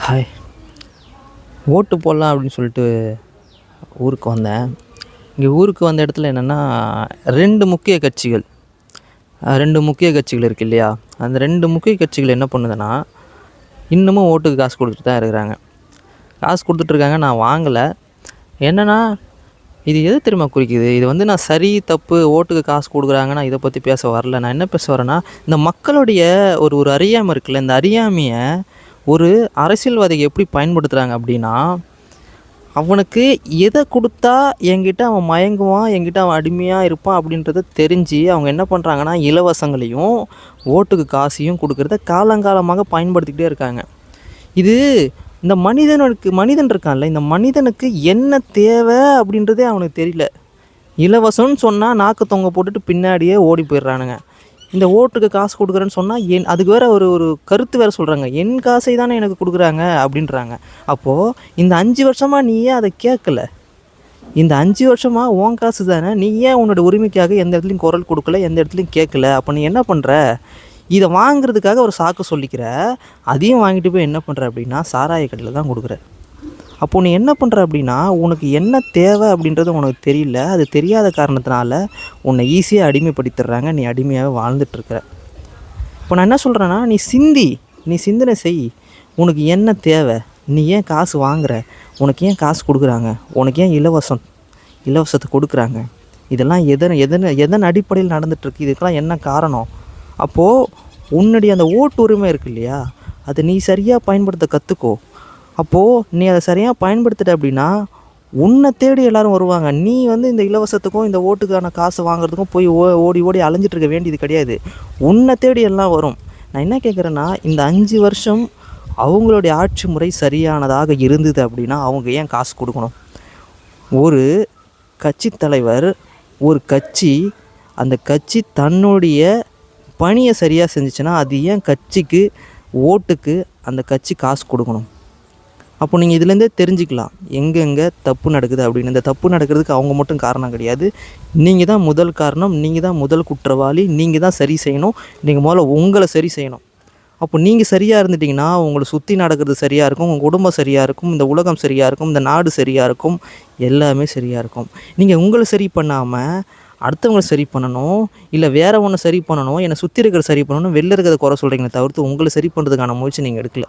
Hi. ஓட்டு போடலாம் அப்படின்னு சொல்லிட்டு ஊருக்கு வந்தேன். இங்கே ஊருக்கு வந்த இடத்துல என்னென்னா 2 முக்கிய கட்சிகள் 2 முக்கிய கட்சிகள் இருக்குது இல்லையா? அந்த 2 முக்கிய கட்சிகள் என்ன பண்ணுதுன்னா, இன்னமும் ஓட்டுக்கு காசு கொடுத்துட்டு தான் இருக்கிறாங்க. காசு கொடுத்துட்ருக்காங்க. நான் வாங்கலை. என்னென்னா, இது எது தெரியுமா குறிக்குது? இது வந்து நான் சரி, தப்பு, ஓட்டுக்கு காசு கொடுக்குறாங்க, நான் இதை பற்றி பேச வரல. நான் என்ன பேச வரேன்னா, இந்த மக்களுடைய ஒரு ஒரு அறியாமை இருக்குல்ல, இந்த அறியாமையை ஒரு அரசியல்வாதிகள் எப்படி பயன்படுத்துகிறாங்க அப்படின்னா, அவனுக்கு எதை கொடுத்தா என்கிட்ட அவன் மயங்குவான், என்கிட்ட அவன் அடிமையாக இருப்பான் அப்படின்றத தெரிஞ்சு அவங்க என்ன பண்ணுறாங்கன்னா, இலவசங்களையும் ஓட்டுக்கு காசையும் கொடுக்குறத காலங்காலமாக பயன்படுத்திக்கிட்டே இருக்காங்க. இது இந்த மனிதன் இருக்கான்ல, இந்த மனிதனுக்கு என்ன தேவை அப்படின்றதே அவனுக்கு தெரியல. இலவசம்னு சொன்னால் நாக்கு தொங்க போட்டுட்டு பின்னாடியே ஓடி போயிடுறானுங்க. இந்த ஓட்டுக்கு காசு கொடுக்குறேன்னு சொன்னால் அதுக்கு வேறு ஒரு கருத்து வேறு சொல்கிறாங்க. என் காசை தானே எனக்கு கொடுக்குறாங்க அப்படின்றாங்க. அப்போது இந்த 5 வருஷமாக நீ ஏன் அதை கேட்கல? இந்த 5 வருஷமாக உன் காசு தானே, நீ ஏன் உன்னோட உரிமைக்காக எந்த இடத்துலையும் குரல் கொடுக்கல, எந்த இடத்துலையும் கேட்கல? அப்போ நீ என்ன பண்ணுற? இதை வாங்குறதுக்காக ஒரு சாக்கு சொல்லிக்கிற, அதையும் வாங்கிட்டு போய் என்ன பண்ணுற அப்படின்னா, சாராய கடையில் தான் கொடுக்குற. அப்போது நீ என்ன பண்ணுற அப்படின்னா, உனக்கு என்ன தேவை அப்படின்றது உனக்கு தெரியல. அது தெரியாத காரணத்தினால உன்னை ஈஸியாக அடிமைப்படுத்திடுறாங்க. நீ அடிமையாக வாழ்ந்துட்டுருக்குற. இப்போ நான் என்ன சொல்கிறேன்னா, நீ சிந்தனை செய். உனக்கு என்ன தேவை? நீ ஏன் காசு வாங்குகிற? உனக்கு ஏன் காசு கொடுக்குறாங்க? உனக்கு ஏன் இலவசத்தை கொடுக்குறாங்க? இதெல்லாம் எதன் அடிப்படையில் நடந்துகிட்ருக்கு? இதுக்கெல்லாம் என்ன காரணம்? அப்போது உன்னுடைய அந்த ஓட்டு உரிமை இருக்குது இல்லையா, அதை நீ சரியாக பயன்படுத்த கற்றுக்கோ. அப்போது நீ அதை சரியாக பயன்படுத்திட்ட அப்படின்னா உன்னை தேடி எல்லோரும் வருவாங்க. நீ வந்து இந்த இலவசத்துக்கும் இந்த ஓட்டுக்கான காசு வாங்குறதுக்கும் போய் ஓடி அலைஞ்சிட்ருக்க வேண்டியது கிடையாது. உன்னை தேடி எல்லாம் வரும். நான் என்ன கேட்குறேன்னா, இந்த 5 வருஷம் அவங்களுடைய ஆட்சி முறை சரியானதாக இருந்தது அப்படின்னா அவங்க ஏன் காசு கொடுக்கணும்? ஒரு கட்சி தலைவர், ஒரு கட்சி, அந்த கட்சி தன்னுடைய பணியை சரியாக செஞ்சுச்சுன்னா அது ஏன் கட்சிக்கு, ஓட்டுக்கு அந்த கட்சி காசு கொடுக்கணும்? அப்போ நீங்கள் இதுலேருந்தே தெரிஞ்சுக்கலாம் எங்கெங்கே தப்பு நடக்குது அப்படின்னு. இந்த தப்பு நடக்கிறதுக்கு அவங்க மட்டும் காரணம் கிடையாது. நீங்கள் தான் முதல் காரணம், நீங்கள் தான் முதல் குற்றவாளி, நீங்கள் தான் சரி செய்யணும். நீங்கள் முதல்ல உங்களை சரி செய்யணும். அப்போ நீங்கள் சரியாக இருந்துட்டிங்கன்னா உங்களை சுற்றி நடக்கிறது சரியாக இருக்கும், உங்கள் குடும்பம் சரியாக இருக்கும், இந்த உலகம் சரியாக இருக்கும், இந்த நாடு சரியாக இருக்கும், எல்லாமே சரியாக இருக்கும். நீங்கள் உங்களை சரி பண்ணாமல் அடுத்தவங்களை சரி பண்ணணும், இல்லை வேறு ஒன்று சரி பண்ணணும், என்னை சுற்றி இருக்கிற சரி பண்ணணும், வெளில இருக்கிறத குறை சொல்கிறீங்களே தவிர்த்து உங்களை சரி பண்ணுறதுக்கான முயற்சி நீங்கள் எடுக்கல.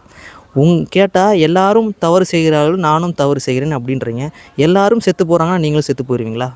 கேட்டால் எல்லாரும் தவறு செய்கிறார்கள், நானும் தவறு செய்கிறேன் அப்படின்றீங்க. எல்லாரும் செத்து போகிறாங்கன்னா நீங்களும் செத்து போயிடுவீங்களா?